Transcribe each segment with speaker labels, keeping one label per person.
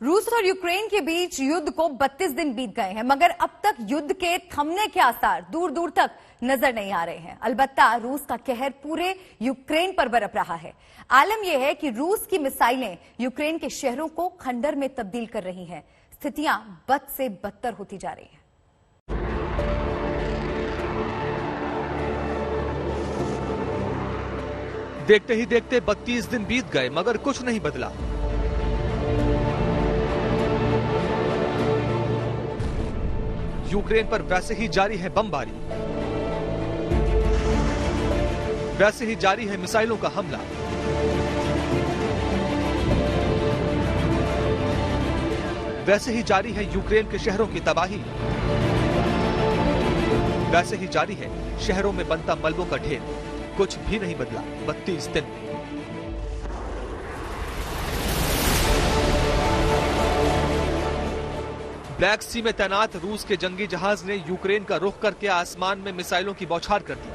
Speaker 1: रूस और यूक्रेन के बीच युद्ध को 32 दिन बीत गए हैं, मगर अब तक युद्ध के थमने के आसार दूर दूर तक नजर नहीं आ रहे हैं। अलबत्ता रूस का कहर पूरे यूक्रेन पर बरप रहा है। आलम यह है कि रूस की मिसाइलें यूक्रेन के शहरों को खंडर में तब्दील कर रही हैं। स्थितियां बद से बदतर होती जा रही हैं।
Speaker 2: देखते ही देखते 32 दिन बीत गए, मगर कुछ नहीं बदला। यूक्रेन पर वैसे ही जारी है बमबारी, वैसे ही जारी है मिसाइलों का हमला। वैसे ही जारी है यूक्रेन के शहरों की तबाही। वैसे ही जारी है शहरों में बनता मलबों का ढेर। कुछ भी नहीं बदला 32 दिन में। ब्लैक सी में तैनात रूस के जंगी जहाज ने यूक्रेन का रुख करके आसमान में मिसाइलों की बौछार कर दी।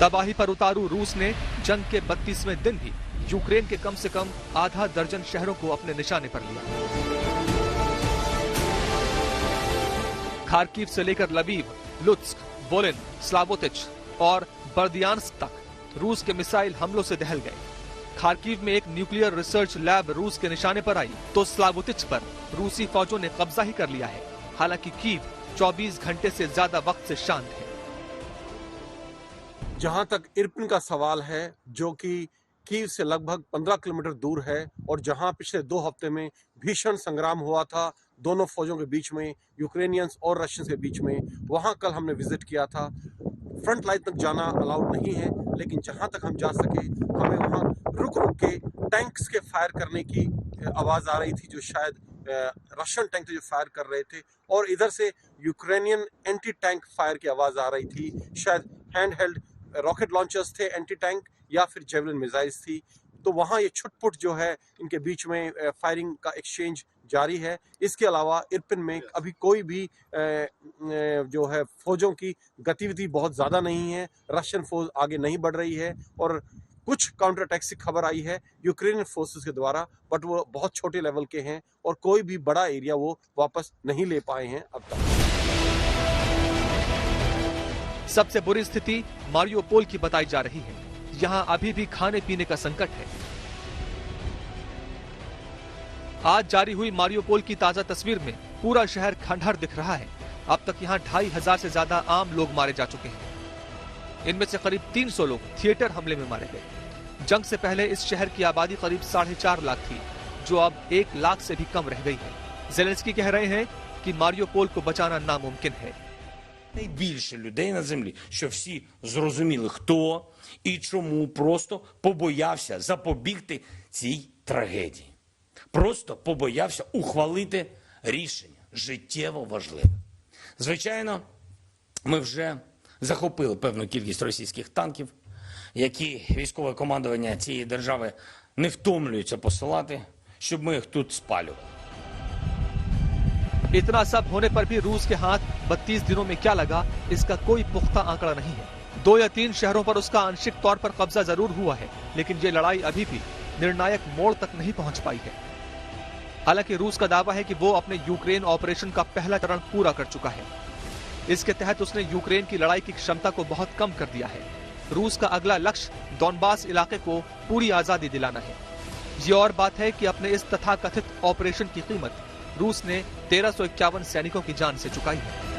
Speaker 2: तबाही पर उतारू रूस ने जंग के 32वें दिन भी यूक्रेन के कम से कम आधा दर्जन शहरों को अपने निशाने पर लिया। खार्किव से लेकर लबीब, लुत्स्क, वोलिन, स्लावोतिच और बर्दियान्स्क तक रूस के मिसाइल हमलों से दहल गए। खार्किव में एक न्यूक्लियर रिसर्च लैब रूस के निशाने पर आई, तो स्लावोतिच पर रूसी फौजों ने कब्जा ही कर लिया है। हालांकि कीव 24 घंटे से ज्यादा वक्त से शांत है।
Speaker 3: जहां तक इरपिन का सवाल है, जो कि कीव से लगभग 15 किलोमीटर दूर है और जहां पिछले 2 हफ्ते में भीषण संग्राम हुआ था दोनों फौजों के बीच में, यूक्रेनियंस और रशियंस के बीच में, वहां कल हमने विजिट किया था। फ्रंट लाइन तक जाना अलाउड नहीं है, लेकिन जहां तक हम जा सके हमें वहां रुक रुक के टैंक्स के फायर करने की आवाज आ रही थी, जो शायद रशियन टैंक जो फायर कर रहे थे, और इधर से यूक्रेनियन एंटी टैंक फायर की आवाज आ रही थी। शायद हैंड हेल्ड रॉकेट लॉन्चर्स थे, एंटी टैंक, या फिर जेवलिन मिसाइल्स थी। तो वहां ये छुटपुट जो है इनके बीच में फायरिंग का एक्सचेंज जारी है। इसके अलावा इरपिन में अभी कोई भी जो है फौजों की गतिविधि बहुत ज्यादा नहीं है। रशियन फौज आगे नहीं बढ़ रही है और कुछ काउंटर अटैक्स की खबर आई है यूक्रेनियन फोर्सेस के द्वारा, बट वो बहुत छोटे लेवल के हैं और कोई भी बड़ा एरिया वो वापस नहीं ले पाए हैं अब तक।
Speaker 2: सबसे बुरी स्थिति मारियोपोल की बताई जा रही है। यहां अभी भी खाने पीने का संकट है। आज जारी हुई मारियोपोल की ताजा तस्वीर में पूरा शहर खंडहर दिख रहा है। अब तक यहां 2500 से ज्यादा आम लोग मारे जा चुके हैं। इनमें से करीब 300 लोग थिएटर हमले में मारे गए। जंग से पहले इस शहर की आबादी करीब 4.5 लाख थी, जो अब 1 लाख से भी कम रह गई है। ज़ेलेंस्की कह रहे हैं कि मारियोपोल को बचाना नामुमकिन है।
Speaker 4: Найбільше людей на землі, що всі зрозуміли, хто і чому просто побоявся запобігти цій трагедії. Просто побоявся ухвалити рішення життєво важливе. Звичайно, ми вже захопили певну кількість російських танків, які військове командування цієї держави не втомлюється посилати, щоб ми їх тут спалювали.
Speaker 2: इतना सब होने पर भी रूस के हाथ 32 दिनों में क्या लगा, इसका कोई पुख्ता आंकड़ा नहीं है। 2 या 3 शहरों पर उसका आंशिक तौर पर कब्जा जरूर हुआ है, लेकिन ये लड़ाई अभी भी निर्णायक मोड़ तक नहीं पहुंच पाई है। हालांकि रूस का दावा है कि वो अपने यूक्रेन ऑपरेशन का पहला चरण पूरा कर चुका है। इसके तहत उसने यूक्रेन की लड़ाई की क्षमता को बहुत कम कर दिया है। रूस का अगला लक्ष्य डॉनबास इलाके को पूरी आजादी दिलाना है। ये और बात है कि अपने इस तथाकथित ऑपरेशन की कीमत रूस ने 1351 सैनिकों की जान से चुकाई है।